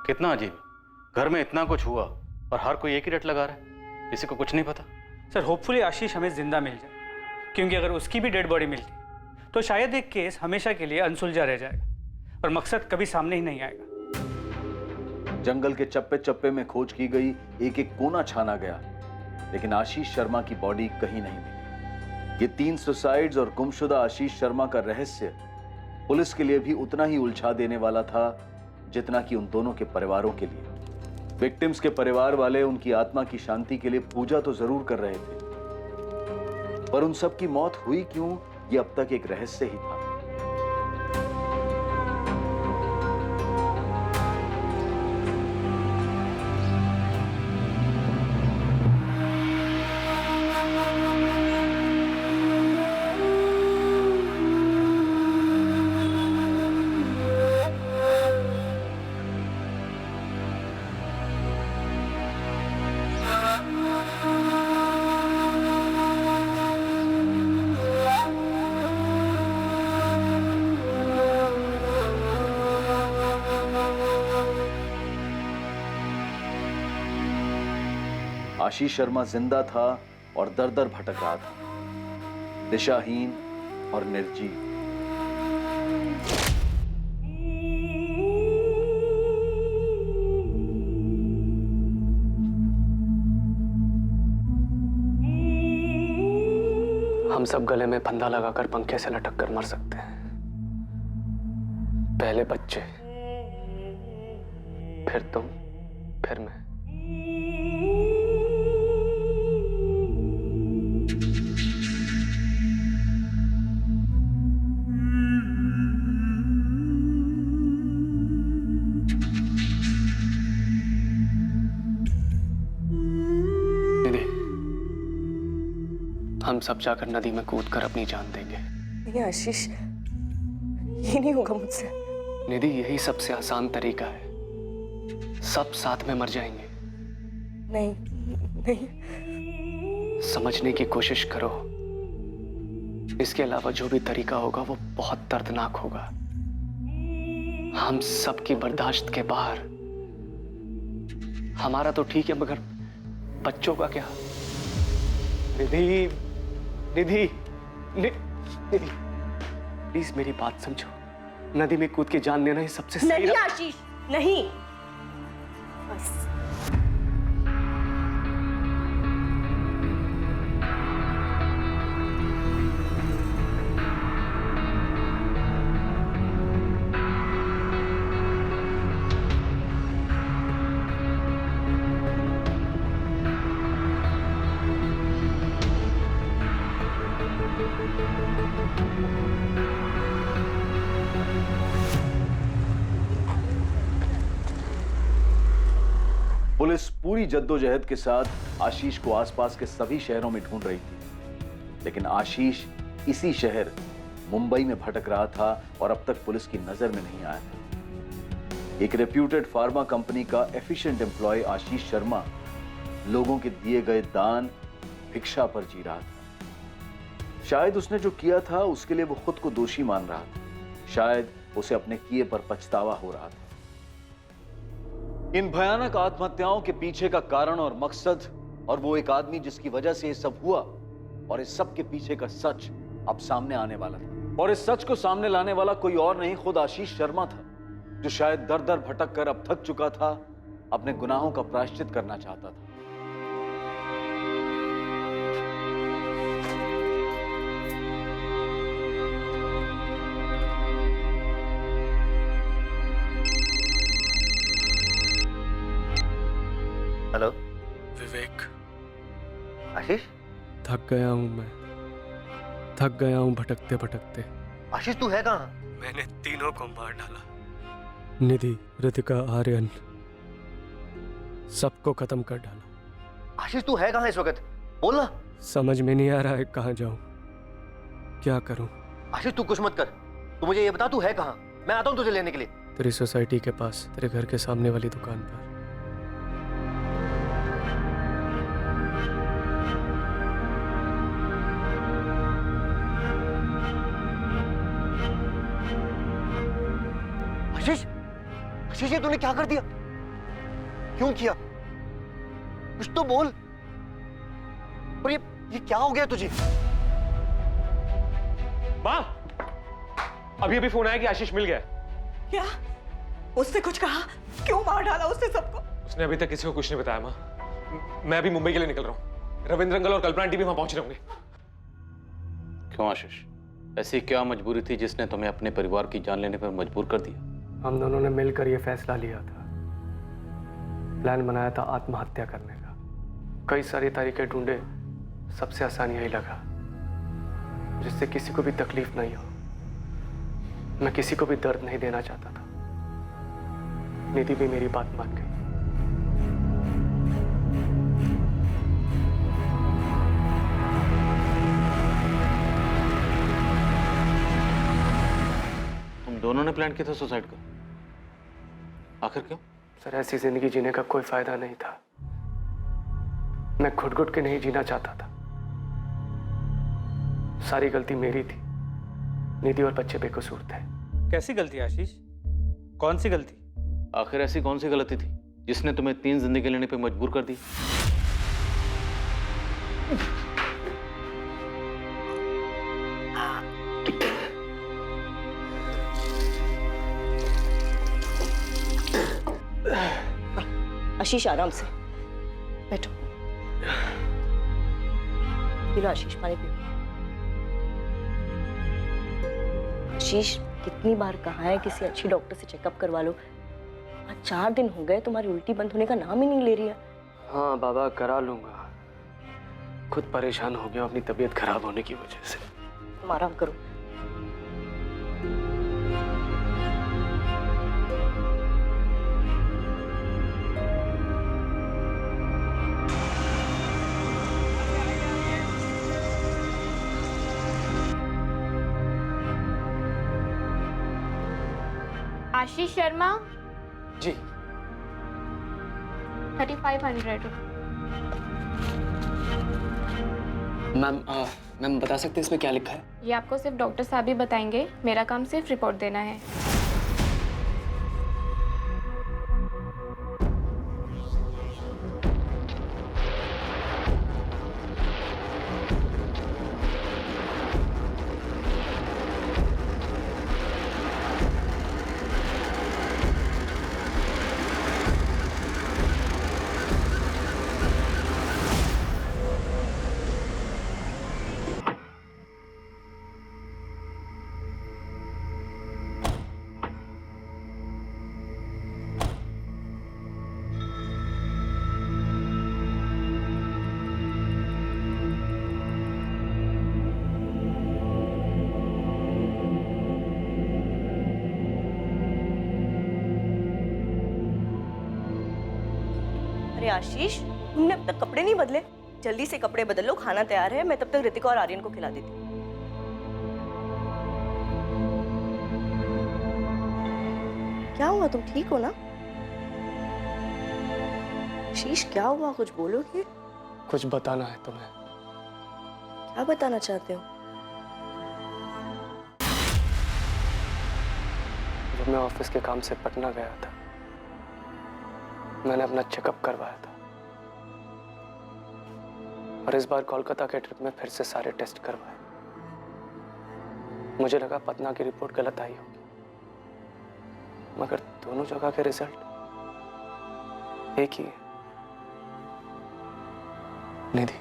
कितना अजीब, घर में इतना कुछ हुआ और हर कोई एक ही रट लगा रहा है, किसी को कुछ नहीं पता। सर, होपफुली आशीष हमें जिंदा मिल जाए, क्योंकि अगर उसकी भी डेड बॉडी मिलती तो शायद एक केस हमेशा के लिए अनसुलझा रह जाएगा और मकसद कभी सामने ही नहीं आएगा। जंगल के चप्पे चप्पे में खोज की गई, एक एक कोना छाना गया, लेकिन आशीष शर्मा की बॉडी कहीं नहीं मिली। ये 3 सुसाइड्स और गुमशुदा आशीष शर्मा का रहस्य पुलिस के लिए भी उतना ही उलझा देने वाला था जितना कि उन दोनों के परिवारों के लिए। विक्टिम्स के परिवार वाले उनकी आत्मा की शांति के लिए पूजा तो जरूर कर रहे थे, पर उन सब की मौत हुई क्यों, ये अब तक एक रहस्य ही था। आशीष शर्मा जिंदा था और दर दर भटक रहा था, दिशाहीन और निर्जीव। हम सब गले में फंदा लगाकर पंखे से लटक कर मर सकते हैं। पहले बच्चे, फिर तुम, फिर मैं। हम सब जाकर नदी में कूदकर अपनी जान देंगे। नहीं आशीष, ये नहीं होगा मुझसे। निधि, यही सबसे आसान तरीका है। सब साथ में मर जाएंगे। नहीं नहीं, समझने की कोशिश करो। इसके अलावा जो भी तरीका होगा वो बहुत दर्दनाक होगा। हम सब की बर्दाश्त के बाहर। हमारा तो ठीक है, मगर बच्चों का क्या? निधि, निधि, निधि, प्लीज मेरी बात समझो। नदी में कूद के जान लेना ही सबसे सही। नहीं आशीष, नहीं। बस पुलिस पूरी जद्दोजहद के साथ आशीष को आसपास के सभी शहरों में ढूंढ रही थी, लेकिन आशीष इसी शहर मुंबई में भटक रहा था और अब तक पुलिस की नजर में नहीं आया था। एक रेप्यूटेड फार्मा कंपनी का एफिशिएंट एम्प्लॉय आशीष शर्मा लोगों के दिए गए दान, भिक्षा पर जी रहा था। शायद उसने जो किया था उसके लिए वो खुद को दोषी मान रहा था। शायद उसे अपने किए पर पछतावा हो रहा था। इन भयानक आत्महत्याओं के पीछे का कारण और मकसद, और वो एक आदमी जिसकी वजह से ये सब हुआ, और इस सब के पीछे का सच अब सामने आने वाला था। और इस सच को सामने लाने वाला कोई और नहीं, खुद आशीष शर्मा था। जो शायद दर दर भटक कर अब थक चुका था, अपने गुनाहों का प्रायश्चित करना चाहता था। हेलो विवेक, आशीष। थक गया हूं मैं, थक गया हूं भटकते भटकते। आशीष तू है कहाँ? मैंने तीनों को मार डाला, निधि, रितिका, आर्यन, सबको खत्म कर डाला। आशीष तू है कहाँ इस वक्त? बोलना। समझ में नहीं आ रहा है कहाँ जाऊं, क्या करूं। आशीष तू कुछ मत कर, तू मुझे ये बता तू है कहाँ, मैं आता हूँ तुझे लेने के लिए। तेरी सोसाइटी के पास, तेरे घर के सामने वाली दुकान पर। आशीष, आशीष ये तूने क्या कर दिया? क्यों किया? कुछ तो बोल। और ये क्या हो गया तुझे? माँ, अभी अभी फोन आया कि आशीष मिल गया। क्या? उसने कुछ कहा? क्यों मार डाला उसने सबको? उसने अभी तक किसी को कुछ नहीं बताया माँ। मैं अभी मुंबई के लिए निकल रहा हूँ। रविंद्र अंकल और कल्पना आंटी भी वहां पहुंच रहे होंगे। क्यों आशीष, ऐसी क्या मजबूरी थी जिसने तुम्हें अपने परिवार की जान लेने पर मजबूर कर दिया? हम दोनों ने मिलकर यह फैसला लिया था, प्लान बनाया था आत्महत्या करने का। कई सारी तरीके ढूंढे, सबसे आसान यही लगा जिससे किसी को भी तकलीफ नहीं हो। मैं किसी को भी दर्द नहीं देना चाहता था। निधि भी मेरी बात मान गई। तुम दोनों ने प्लान किया था सुसाइड का, आखिर क्यों? सर ऐसी जिंदगी जीने का कोई फायदा नहीं था। मैं घुट घुट के नहीं जीना चाहता था। सारी गलती मेरी थी। निधि और बच्चे बेकसूर थे। कैसी गलती आशीष? कौन सी गलती? आखिर ऐसी कौन सी गलती थी जिसने तुम्हें 3 जिंदगी लेने पे मजबूर कर दी? आशीष आराम से बैठो। पी लो आशीष, पानी पियो। आशीष कितनी बार कहा है किसी अच्छी डॉक्टर से चेकअप करवा लो। आज 4 दिन हो गए, तुम्हारी उल्टी बंद होने का नाम ही नहीं ले रही है। हाँ बाबा, करा लूंगा। खुद परेशान हो गया अपनी तबीयत खराब होने की वजह से। तुम आराम करो। आशीष शर्मा जी। 3500। मैम बता सकते हैं इसमें क्या लिखा है? ये आपको सिर्फ डॉक्टर साहब ही बताएंगे, मेरा काम सिर्फ रिपोर्ट देना है। अरे आशीष, तुमने अब तक कपड़े नहीं बदले? जल्दी से कपड़े बदल लो, खाना तैयार है। मैं तब तक रितिका और आर्यन को खिला देती हूँ। क्या हुआ, तुम ठीक हो ना? आशीष क्या हुआ, कुछ बोलोगे? कुछ बताना है तुम्हें। क्या बताना चाहते हो? जब मैं ऑफिस के काम से पटना गया था, मैंने अपना चेकअप करवाया था और इस बार कोलकाता के ट्रिप में फिर से सारे टेस्ट करवाए। मुझे लगा पटना की रिपोर्ट गलत आई होगी, मगर दोनों जगह के रिजल्ट एक ही है। निधि,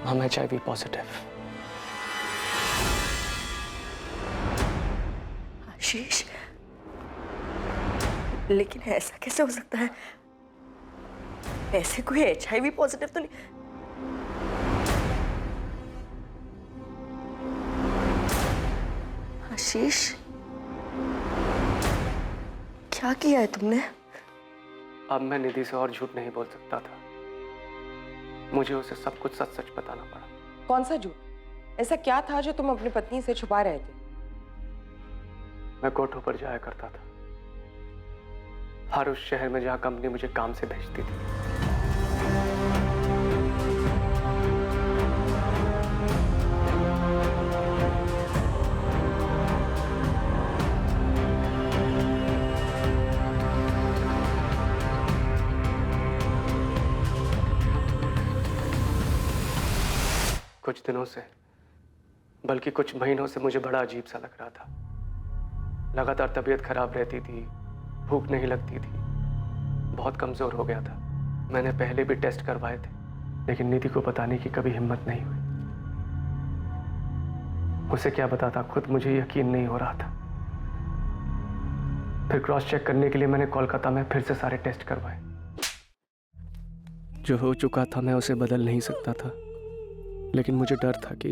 हम HIV पॉजिटिव। आशीष, लेकिन ऐसा कैसे हो सकता है? ऐसे कोई HIV पॉजिटिव तो नहीं। आशीष, क्या किया है तुमने? अब मैं निधि से और झूठ नहीं बोल सकता था। मुझे उसे सब कुछ सच सच बताना पड़ा। कौन सा झूठ? ऐसा क्या था जो तुम अपनी पत्नी से छुपा रहे थे? मैं कोठों पर जाया करता था, हर उस शहर में जहां कंपनी मुझे काम से भेजती थी। कुछ दिनों से, बल्कि कुछ महीनों से मुझे बड़ा अजीब सा लग रहा था। लगातार तबीयत खराब रहती थी, भूख नहीं लगती थी, बहुत कमजोर हो गया था। मैंने पहले भी टेस्ट करवाए थे, लेकिन निधि को बताने की कभी हिम्मत नहीं हुई। उसे क्या बताता, खुद मुझे यकीन नहीं हो रहा था। फिर क्रॉस चेक करने के लिए मैंने कोलकाता में फिर से सारे टेस्ट करवाए। जो हो चुका था मैं उसे बदल नहीं सकता था, लेकिन मुझे डर था कि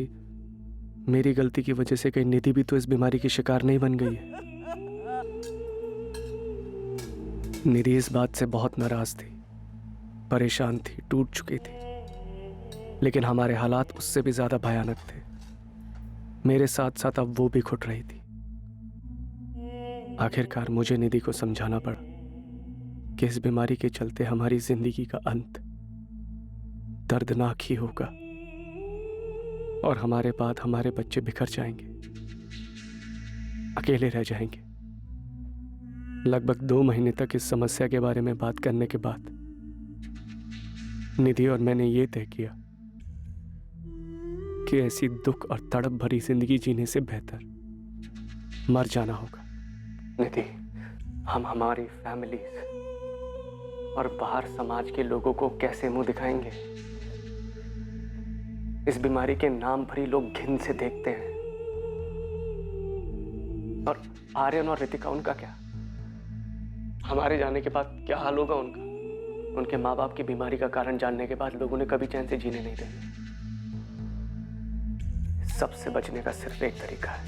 मेरी गलती की वजह से कहीं निधि भी तो इस बीमारी की शिकार नहीं बन गई है। निधि इस बात से बहुत नाराज थी, परेशान थी, टूट चुकी थी, लेकिन हमारे हालात उससे भी ज्यादा भयानक थे। मेरे साथ साथ अब वो भी घुट रही थी। आखिरकार मुझे निधि को समझाना पड़ा कि इस बीमारी के चलते हमारी जिंदगी का अंत दर्दनाक ही होगा और हमारे बाद हमारे बच्चे बिखर जाएंगे, अकेले रह जाएंगे। लगभग 2 महीने तक इस समस्या के बारे में बात करने के बाद निधि और मैंने ये तय किया कि ऐसी दुख और तड़प भरी जिंदगी जीने से बेहतर मर जाना होगा। निधि, हम हमारी फैमिलीज और बाहर समाज के लोगों को कैसे मुंह दिखाएंगे? इस बीमारी के नाम पर ही लोग घिन से देखते हैं। और आर्यन और रितिका, उनका क्या? हमारे जाने के बाद क्या हाल होगा उनका? उनके माँ बाप की बीमारी का कारण जानने के बाद लोगों ने कभी चैन से जीने नहीं देंगे। सबसे बचने का सिर्फ एक तरीका है,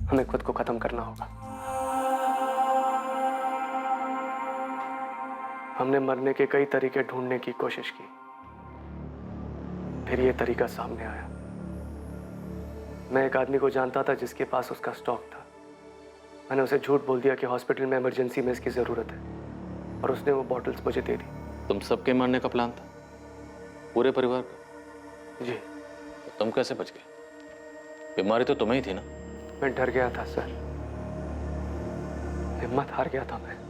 हमें खुद को खत्म करना होगा। हमने मरने के कई तरीके ढूंढने की कोशिश की, फिर ये तरीका सामने आया। मैं एक आदमी को जानता था जिसके पास उसका स्टॉक था। मैंने उसे झूठ बोल दिया कि हॉस्पिटल में इमरजेंसी में इसकी जरूरत है, और उसने वो बॉटल्स मुझे दे दी। तुम सबके मारने का प्लान था, पूरे परिवार का? जी। तो तुम कैसे बच गए? बीमारी तो तुम्हें ही थी ना? मैं डर गया था सर, हिम्मत हार गया था मैं।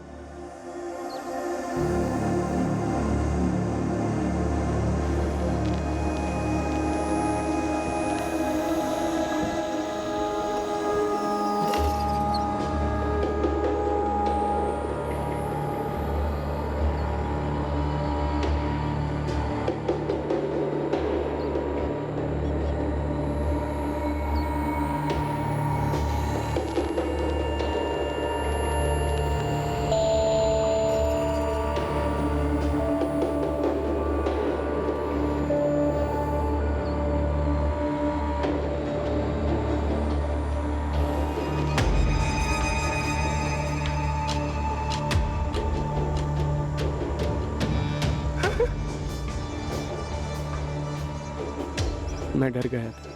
मैं डर गया था,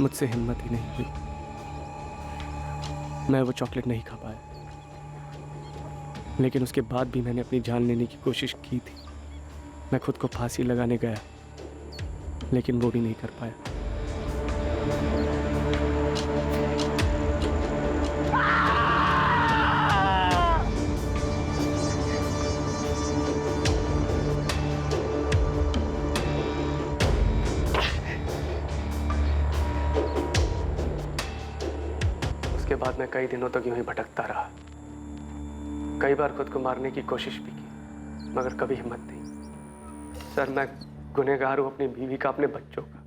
मुझसे हिम्मत ही नहीं हुई। मैं वो चॉकलेट नहीं खा पाया, लेकिन उसके बाद भी मैंने अपनी जान लेने की कोशिश की थी। मैं खुद को फांसी लगाने गया, लेकिन वो भी नहीं कर पाया। बाद मैं कई दिनों तक यूं ही भटकता रहा। कई बार खुद को मारने की कोशिश भी की, मगर कभी हिम्मत नहीं। सर, मैं गुनहगार हूं अपनी बीवी का, अपने बच्चों का।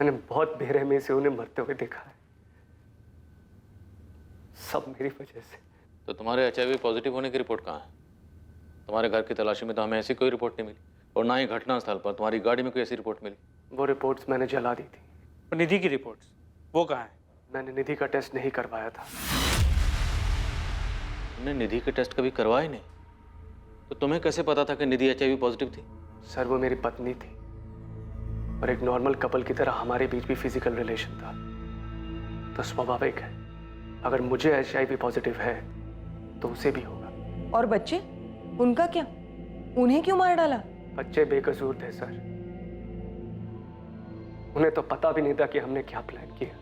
मैंने बहुत बेरहमी से उन्हें मरते हुए देखा है, सब मेरी वजह से। तो तुम्हारे HIV पॉजिटिव होने की रिपोर्ट कहाँ है? तुम्हारे घर की तलाशी में तो हमें ऐसी कोई रिपोर्ट नहीं मिली, और ना ही घटना स्थल पर तुम्हारी गाड़ी में कोई ऐसी रिपोर्ट मिली। वो रिपोर्ट्स मैंने जला दी थी। और निधि की रिपोर्ट्स वो कहाँ है? मैंने निधि का टेस्ट नहीं करवाया था। तुमने निधि के टेस्ट कभी करवाए नहीं, तो तुम्हें कैसे पता था कि निधि HIV पॉजिटिव थी? सर, वो मेरी पत्नी थी और एक नॉर्मल कपल की तरह हमारे बीच भी फिजिकल रिलेशन था। तो स्वाभाविक है, अगर मुझे HIV पॉजिटिव है तो उसे भी होगा। और बच्चे, उनका क्या? उन्हें क्यों मार डाला? बच्चे बेकसूर थे सर, उन्हें तो पता भी नहीं था कि हमने क्या प्लान किया।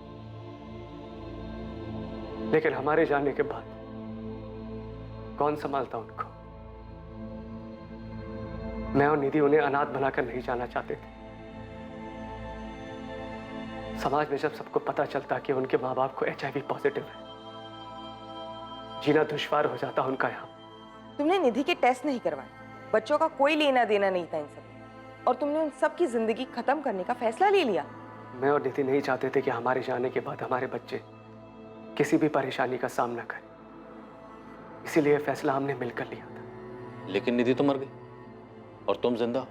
लेकिन हमारे जाने के बाद कौन संभालता उनको? मैं और निधि उन्हें अनाथ बनाकर नहीं जाना चाहते थे। समाज में जब सबको पता चलता कि उनके माँ बाप को HIV पॉजिटिव है, जीना दुश्वार हो जाता उनका यहाँ। तुमने निधि के टेस्ट नहीं करवाए, बच्चों का कोई लेना देना नहीं था इन सब, और तुमने उन सब की जिंदगी खत्म करने का फैसला ले लिया। मैं और निधि नहीं चाहते थे कि हमारे जाने के बाद हमारे बच्चे किसी भी परेशानी का सामना करें, इसीलिए फैसला हमने मिलकर लिया था। लेकिन निधि तो मर गई और तुम जिंदा हो।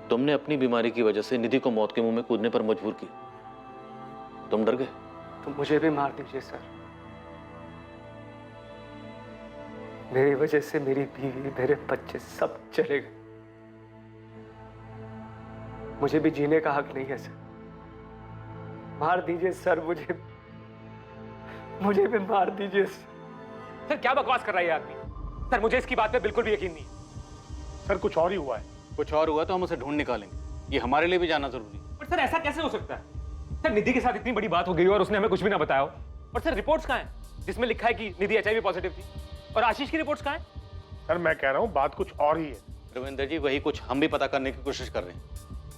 तुमने अपनी बीमारी की वजह से निधि को मौत के मुंह में कूदने पर मजबूर किया। तुम डर गए। तो मुझे भी मार दीजिए सर, मेरी वजह से मेरी बीवी, मेरे बच्चे सब चले गए। मुझे भी जीने का हक नहीं है सर, मार दीजिए सर, मुझे भी मार दीजिए सर। क्या बकवास कर रहा है ये आदमी? सर, मुझे इसकी बात पे बिल्कुल भी यकीन नहीं है। सर, कुछ और ही हुआ है। कुछ और हुआ तो हम उसे ढूंढ निकालेंगे, ये हमारे लिए भी जानना जरूरी है। पर सर, ऐसा कैसे हो सकता है? सर, निधि के साथ इतनी बड़ी बात हो गई और उसने हमें कुछ भी ना बताया हो। और सर, रिपोर्ट्स कहाँ हैं जिसमें लिखा है कि निधि HIV पॉजिटिव थी? और आशीष की रिपोर्ट्स कहाँ हैं? सर, मैं कह रहा हूँ बात कुछ और ही है। रविंदर जी, वही कुछ हम भी पता करने की कोशिश कर रहे हैं।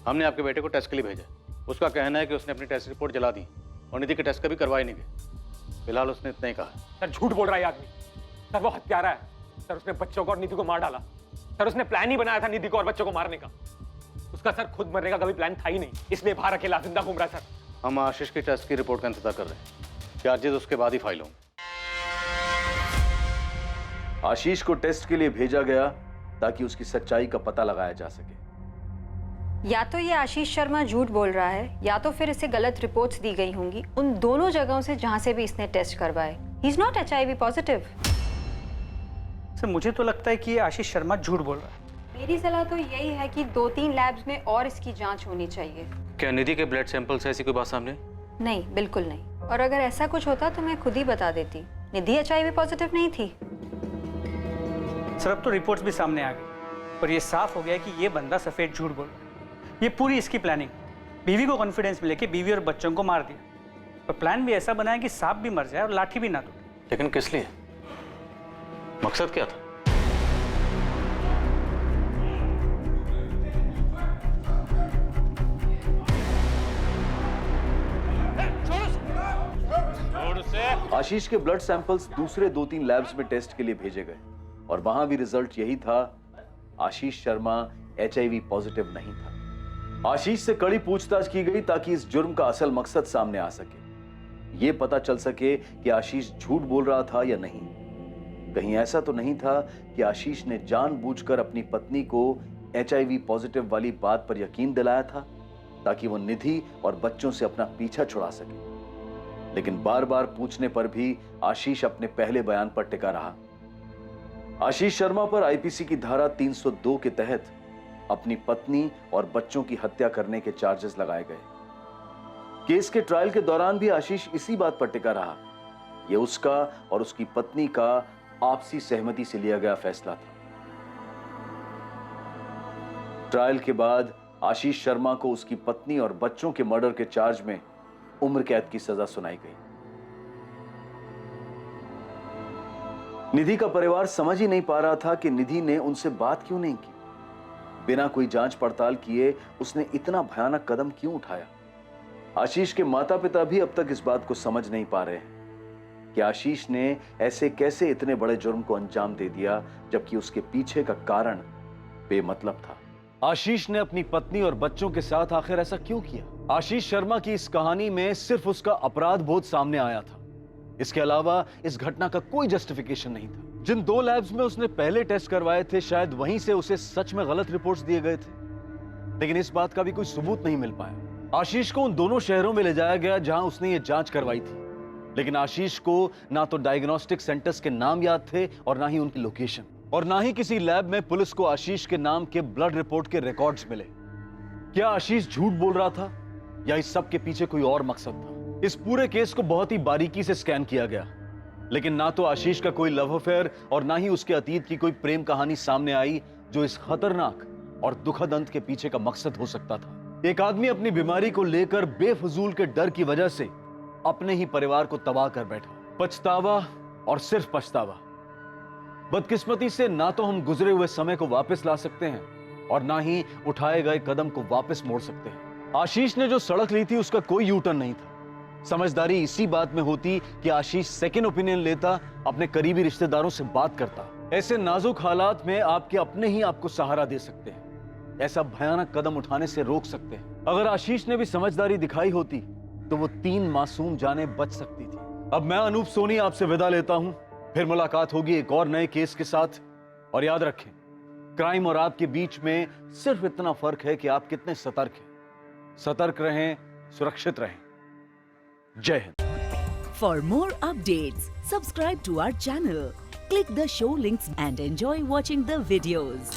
हमने आपके बेटे को टेस्ट के लिए भेजा। उसका कहना है कि उसने अपनी टेस्ट रिपोर्ट जला दी और निधि के टेस्ट कभी करवाए नहीं गए। फिलहाल उसने इतना ही कहा। सर, झूठ बोल रहा है ये आदमी। सर, वो हत्यारा है। सर, उसने बच्चों को और निधि को मार डाला। सर, उसने प्लान ही बनाया था निधि को और बच्चों को मारने का। उसका सर खुद मरने का कभी प्लान था ही नहीं, इसलिए बाहर अकेला जिंदा घूम रहा है। सर, हम आशीष की टेस्ट की रिपोर्ट का इंतजार कर रहे हैं। चार्जेस उसके बाद ही फाइल होंगे। आशीष को टेस्ट के लिए भेजा गया ताकि उसकी सच्चाई का पता लगाया जा सके। या तो ये आशीष शर्मा झूठ बोल रहा है, या तो फिर इसे गलत रिपोर्ट्स दी गई होंगी उन दोनों जगहों से जहां से भी इसने टेस्ट करवाए। He is not HIV positive. Sir, मुझे तो लगता है कि ये आशीष शर्मा झूठ बोल रहा है। मेरी सलाह तो यही है कि 2-3 लैब्स में और इसकी जांच होनी चाहिए। क्या निधि के ब्लड सैंपल से ऐसी कोई बात सामने? नहीं, बिल्कुल नहीं। और अगर ऐसा कुछ होता तो मैं खुद ही बता देती। निधि HIV पॉजिटिव नहीं थी। सर, अब तो रिपोर्ट्स भी सामने आ गई और ये साफ हो गया कि ये बंदा सफेद झूठ बोल रहा है। ये पूरी इसकी प्लानिंग। बीवी को कॉन्फिडेंस में लेके बीवी और बच्चों को मार दिया, और प्लान भी ऐसा बनाया कि सांप भी मर जाए और लाठी भी ना टूटे। लेकिन किस लिए? मकसद क्या था? आशीष के ब्लड सैंपल्स दूसरे 2-3 लैब्स में टेस्ट के लिए भेजे गए और वहां भी रिजल्ट यही था, आशीष शर्मा HIV पॉजिटिव नहीं था। आशीष से कड़ी पूछताछ की गई ताकि इस जुर्म का असल मकसद सामने आ सके, ये पता चल सके कि आशीष झूठ बोल रहा था या नहीं। कहीं ऐसा तो नहीं था कि आशीष ने जानबूझकर अपनी पत्नी को HIV पॉजिटिव वाली बात पर यकीन दिलाया था ताकि वो निधि और बच्चों से अपना पीछा छुड़ा सके। लेकिन बार बार पूछने पर भी आशीष अपने पहले बयान पर टिका रहा। आशीष शर्मा पर IPC की धारा 302 के तहत अपनी पत्नी और बच्चों की हत्या करने के चार्जेस लगाए गए। केस के ट्रायल के दौरान भी आशीष इसी बात पर टिका रहा। यह उसका और उसकी पत्नी का आपसी सहमति से लिया गया फैसला था। ट्रायल के बाद आशीष शर्मा को उसकी पत्नी और बच्चों के मर्डर के चार्ज में उम्र कैद की सजा सुनाई गई। निधि का परिवार समझ ही नहीं पा रहा था कि निधि ने उनसे बात क्यों नहीं की। बिना कोई जांच पड़ताल किए उसने इतना भयानक कदम क्यों उठाया। आशीष के माता पिता भी अब तक इस बात को समझ नहीं पा रहे हैं कि आशीष ने ऐसे कैसे इतने बड़े जुर्म को अंजाम दे दिया, जबकि उसके पीछे का कारण बेमतलब था। आशीष ने अपनी पत्नी और बच्चों के साथ आखिर ऐसा क्यों किया? आशीष शर्मा की इस कहानी में सिर्फ उसका अपराध बोध सामने आया था। इसके अलावा इस घटना का कोई जस्टिफिकेशन नहीं था। जिन 2 लैब्स में उसने पहले टेस्ट करवाए थे, शायद वहीं से उसे सच में गलत रिपोर्ट्स दिए गए थे, लेकिन इस बात का भी कोई सबूत नहीं मिल पाया। आशीष को उन दोनों शहरों में ले जाया गया जहां उसने ये जांच करवाई थी, लेकिन आशीष को ना तो डायग्नोस्टिक सेंटर्स के नाम याद थे और ना ही उनकी लोकेशन, और ना ही किसी लैब में पुलिस को आशीष के नाम के ब्लड रिपोर्ट के रिकॉर्ड्स मिले। क्या आशीष झूठ बोल रहा था या इस सब के पीछे कोई और मकसद था? इस पूरे केस को बहुत ही बारीकी से स्कैन किया गया, लेकिन ना तो आशीष का कोई लव अफेयर और ना ही उसके अतीत की कोई प्रेम कहानी सामने आई जो इस खतरनाक और दुखद अंत के पीछे का मकसद हो सकता था। एक आदमी अपनी बीमारी को लेकर बेफजूल के डर की वजह से अपने ही परिवार को तबाह कर बैठा। पछतावा और सिर्फ पछतावा। बदकिस्मती से ना तो हम गुजरे हुए समय को वापस ला सकते हैं और ना ही उठाए गए कदम को वापस मोड़ सकते हैं। आशीष ने जो सड़क ली थी उसका कोई यू टर्न नहीं था। समझदारी इसी बात में होती कि आशीष सेकंड ओपिनियन लेता, अपने करीबी रिश्तेदारों से बात करता। ऐसे नाजुक हालात में आपके अपने ही आपको सहारा दे सकते हैं, ऐसा भयानक कदम उठाने से रोक सकते हैं। अगर आशीष ने भी समझदारी दिखाई होती तो वो 3 मासूम जानें बच सकती थी। अब मैं अनूप सोनी आपसे विदा लेता हूं, फिर मुलाकात होगी एक और नए केस के साथ। और याद रखें, क्राइम और आपके बीच में सिर्फ इतना फर्क है कि आप कितने सतर्क हैं। सतर्क रहें, सुरक्षित रहें। जय Hind. For more updates, subscribe to our channel, click the show links and enjoy watching the videos.